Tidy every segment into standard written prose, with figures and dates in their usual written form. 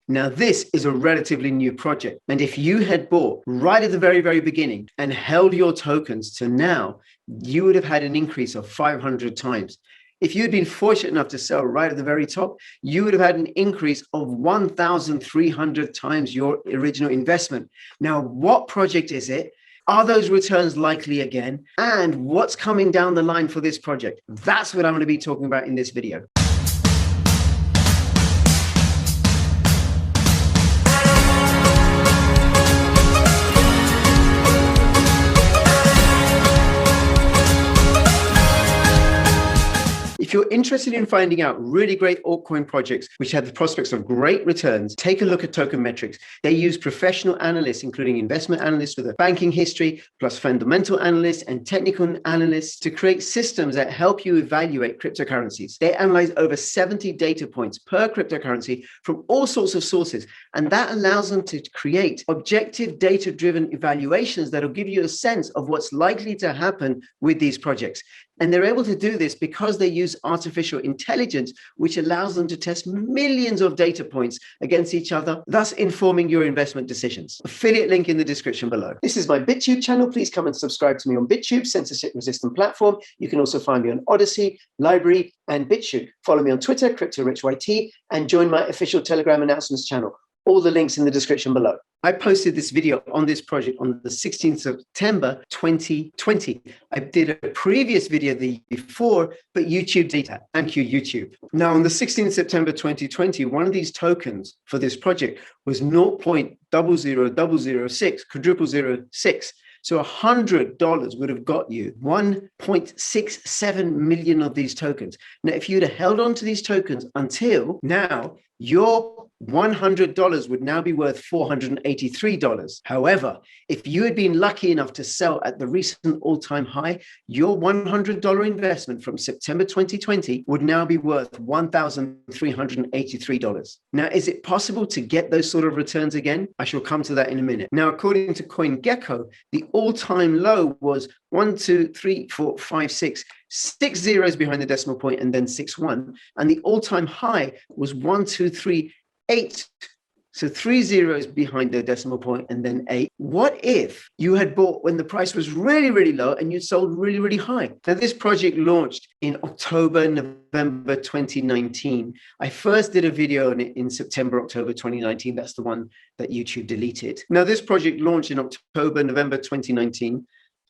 Now, this is a relatively new project. And if you had bought right at the very, very beginning and held your tokens to now, you would have had an increase of 500 times. If you'd been fortunate enough to sell right at the very top, you would have had an increase of 1,300 times your original investment. Now, what project is it? Are those returns likely again? And what's coming down the line for this project? That's what I'm going to be talking about in this video. If you're interested in finding out really great altcoin projects which have the prospects of great returns, take a look at Token Metrics. They use professional analysts, including investment analysts with a banking history, plus fundamental analysts and technical analysts to create systems that help you evaluate cryptocurrencies. They analyze over 70 data points per cryptocurrency from all sorts of sources, and that allows them to create objective data-driven evaluations that will give you a sense of what's likely to happen with these projects. And they're able to do this because they use artificial intelligence, which allows them to test millions of data points against each other, thus informing your investment decisions. Affiliate link in the description below. This is my BitTube channel. Please come and subscribe to me on BitTube, censorship-resistant platform. You can also find me on Odyssey, Library, and BitTube. Follow me on Twitter, CryptoRichYT, and join my official Telegram announcements channel. All the links in the description below. I posted this video on this project on the 16th of September 2020. I did a previous video the year before, but YouTube data, thank you, YouTube. Now, on the 16th of September 2020, one of these tokens for this project was 0.00006, So $100 would have got you 1.67 million of these tokens. Now, if you'd have held on to these tokens until now, your $100 would now be worth $483. However, if you had been lucky enough to sell at the recent all-time high, your $100 investment from September 2020 would now be worth $1,383. Now, is it possible to get those sort of returns again? I shall come to that in a minute. Now, according to CoinGecko, the all-time low was 1, 2, 3, 4, 5, 6 zeros behind the decimal point and then 6-1. And the all-time high was 1, 2, 3, 8. So 3 zeros behind the decimal point and then 8. What if you had bought when the price was really, really low and you sold really, really high? Now, this project launched in October, November 2019. I first did a video on it in September, October 2019. That's the one that YouTube deleted. Now, this project launched in October, November 2019.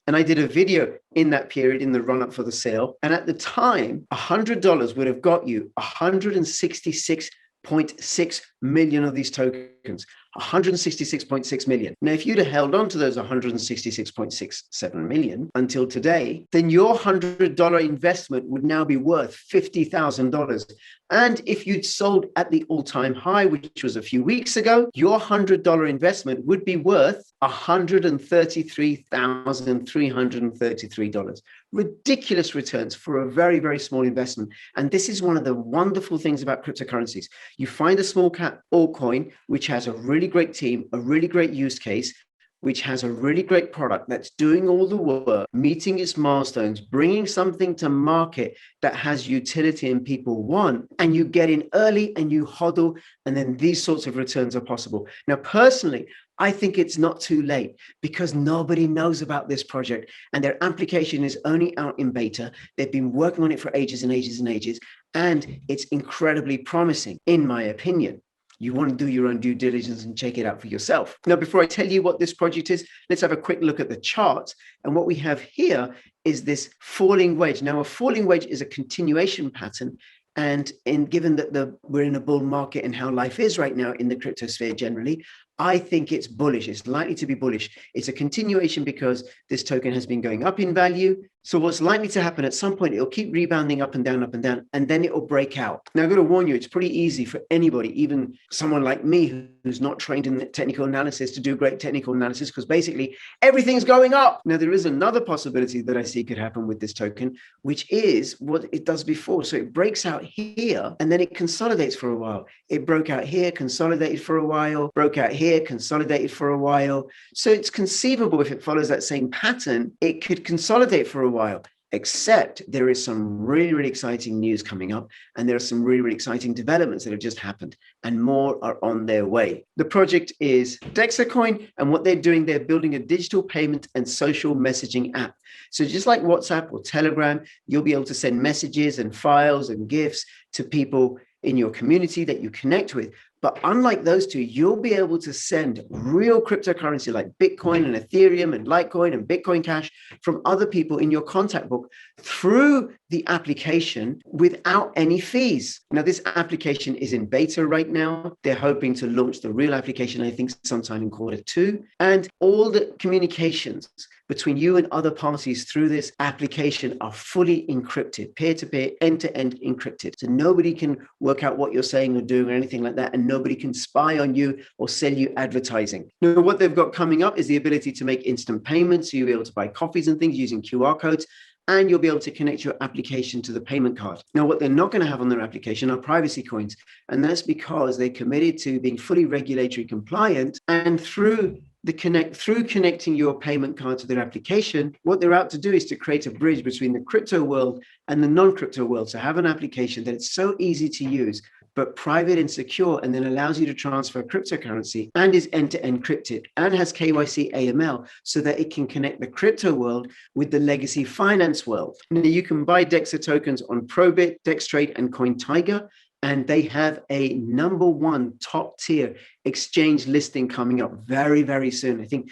And I did a video in that period in the run-up for the sale. And at the time, $100 would have got you 166.6 million of these tokens, 166.6 million. Now, if you'd have held on to those 166.67 million until today, then your $100 investment would now be worth $50,000. And if you'd sold at the all-time high, which was a few weeks ago, your $100 investment would be worth $133,333. Ridiculous returns for a very, very small investment. And this is one of the wonderful things about cryptocurrencies. You find a small cap altcoin, which has a really great team, a really great use case, which has a really great product that's doing all the work, meeting its milestones, bringing something to market that has utility and people want, and you get in early and you hodl, and then these sorts of returns are possible. Now, personally, I think it's not too late because nobody knows about this project and their application is only out in beta. They've been working on it for ages and ages and ages, and it's incredibly promising, in my opinion. You want to do your own due diligence and check it out for yourself. Now, before I tell you what this project is, let's have a quick look at the chart. And what we have here is this falling wedge. Now, a falling wedge is a continuation pattern. And given that we're in a bull market and how life is right now in the crypto sphere generally, I think it's bullish. It's likely to be bullish. It's a continuation because this token has been going up in value. So what's likely to happen at some point, it'll keep rebounding up and down, and then it will break out. Now, I've got to warn you, it's pretty easy for anybody, even someone like me who's not trained in technical analysis, to do great technical analysis because basically everything's going up. Now, there is another possibility that I see could happen with this token, which is what it does before. So it breaks out here and then it consolidates for a while. It broke out here, consolidated for a while, broke out here, consolidated for a while. So it's conceivable if it follows that same pattern, it could consolidate for a while except there is some really, really exciting news coming up, and there are some really, really exciting developments that have just happened, and more are on their way. The project is Dexacoin, and what they're doing, they're building a digital payment and social messaging app. So just like WhatsApp or Telegram, you'll be able to send messages and files and GIFs to people in your community that you connect with. But unlike those two, you'll be able to send real cryptocurrency like Bitcoin and Ethereum and Litecoin and Bitcoin Cash from other people in your contact book through the application without any fees. Now, this application is in beta right now. They're hoping to launch the real application, I think, sometime in Q2. And all the communications between you and other parties through this application are fully encrypted, peer-to-peer, end-to-end encrypted. So nobody can work out what you're saying or doing or anything like that, and nobody can spy on you or sell you advertising. Now, what they've got coming up is the ability to make instant payments. So you'll be able to buy coffees and things using QR codes, and you'll be able to connect your application to the payment card. Now, what they're not going to have on their application are privacy coins, and that's because they committed to being fully regulatory compliant, and through connecting your payment card to their application, what they're out to do is to create a bridge between the crypto world and the non-crypto world. So have an application that it's so easy to use, but private and secure, and then allows you to transfer cryptocurrency and is end-to-end encrypted and has KYC AML so that it can connect the crypto world with the legacy finance world. Now, you can buy Dexa tokens on Probit, Dextrade, and CoinTiger, and they have a #1 top tier exchange listing coming up very, very soon. I think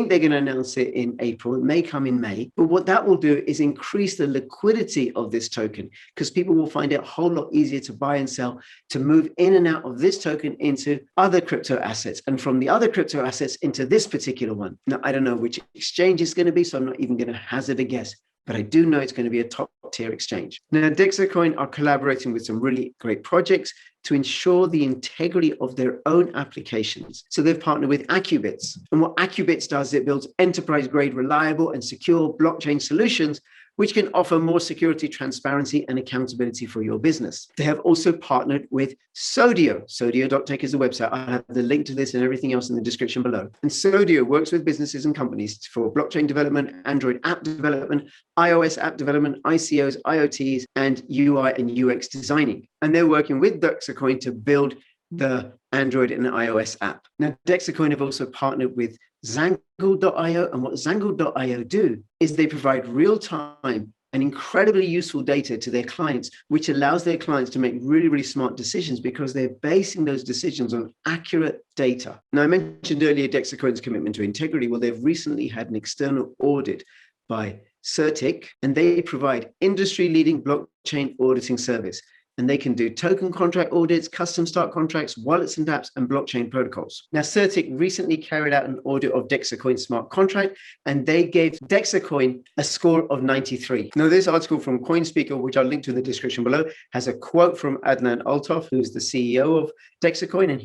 they're going to announce it in April. It may come in May. But what that will do is increase the liquidity of this token, because people will find it a whole lot easier to buy and sell, to move in and out of this token into other crypto assets, and from the other crypto assets into this particular one. Now, I don't know which exchange it's going to be, so I'm not even going to hazard a guess. But I do know it's going to be a top tier exchange. Now, Dexacoin are collaborating with some really great projects to ensure the integrity of their own applications. So they've partnered with Accubits. And what Accubits does, it builds enterprise-grade, reliable, and secure blockchain solutions which can offer more security, transparency, and accountability for your business. They have also partnered with Sodio. Sodio.tech is the website. I'll have the link to this and everything else in the description below. And Sodio works with businesses and companies for blockchain development, Android app development, iOS app development, ICOs, IoTs, and UI and UX designing. And they're working with Dexacoin to build the Android and iOS app. Now, Dexacoin have also partnered with Zangle.io, and what Zangle.io do is they provide real-time and incredibly useful data to their clients, which allows their clients to make really, really smart decisions because they're basing those decisions on accurate data. Now, I mentioned earlier Dexacoin's commitment to integrity. Well, they've recently had an external audit by Certic, and they provide industry-leading blockchain auditing service. And they can do token contract audits, custom start contracts, wallets and dApps, and blockchain protocols. Now, Certic recently carried out an audit of Dexacoin smart contract, and they gave Dexacoin a score of 93. Now, this article from CoinSpeaker, which I'll link to in the description below, has a quote from Adnan Altov, who's the CEO of Dexacoin, and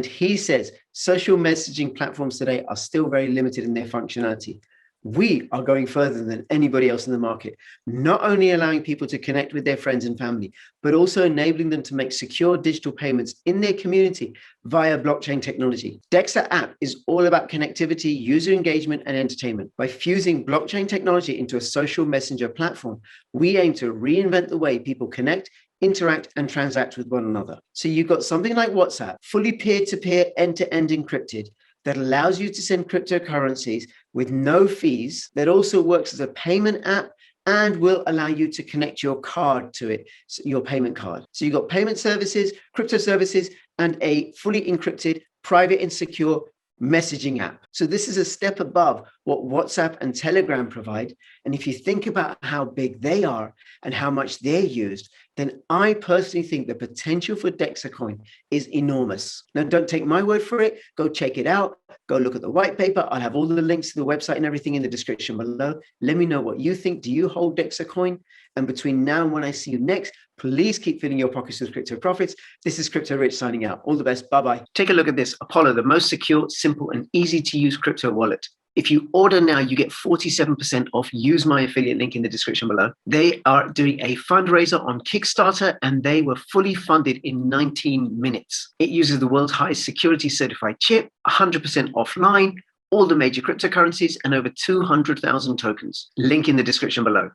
he says, social messaging platforms today are still very limited in their functionality. We are going further than anybody else in the market, not only allowing people to connect with their friends and family, but also enabling them to make secure digital payments in their community via blockchain technology. Dexa app is all about connectivity, user engagement, and entertainment. By fusing blockchain technology into a social messenger platform, we aim to reinvent the way people connect, interact, and transact with one another. So you've got something like WhatsApp, fully peer-to-peer, end-to-end encrypted, that allows you to send cryptocurrencies with no fees, that also works as a payment app and will allow you to connect your card to it, your payment card. So you've got payment services, crypto services, and a fully encrypted, private and secure messaging app. So this is a step above what WhatsApp and Telegram provide. And if you think about how big they are and how much they're used, then I personally think the potential for Dexacoin is enormous. Now, don't take my word for it. Go check it out. Go look at the white paper. I'll have all the links to the website and everything in the description below. Let me know what you think. Do you hold Dexacoin? And between now and when I see you next, please keep filling your pockets with crypto profits. This is Crypto Rich signing out. All the best. Bye-bye. Take a look at this. Apollo, the most secure, simple, and easy to use crypto wallet. If you order now, you get 47% off. Use my affiliate link in the description below. They are doing a fundraiser on Kickstarter, and they were fully funded in 19 minutes. It uses the world's highest security certified chip, 100% offline, all the major cryptocurrencies, and over 200,000 tokens. Link in the description below.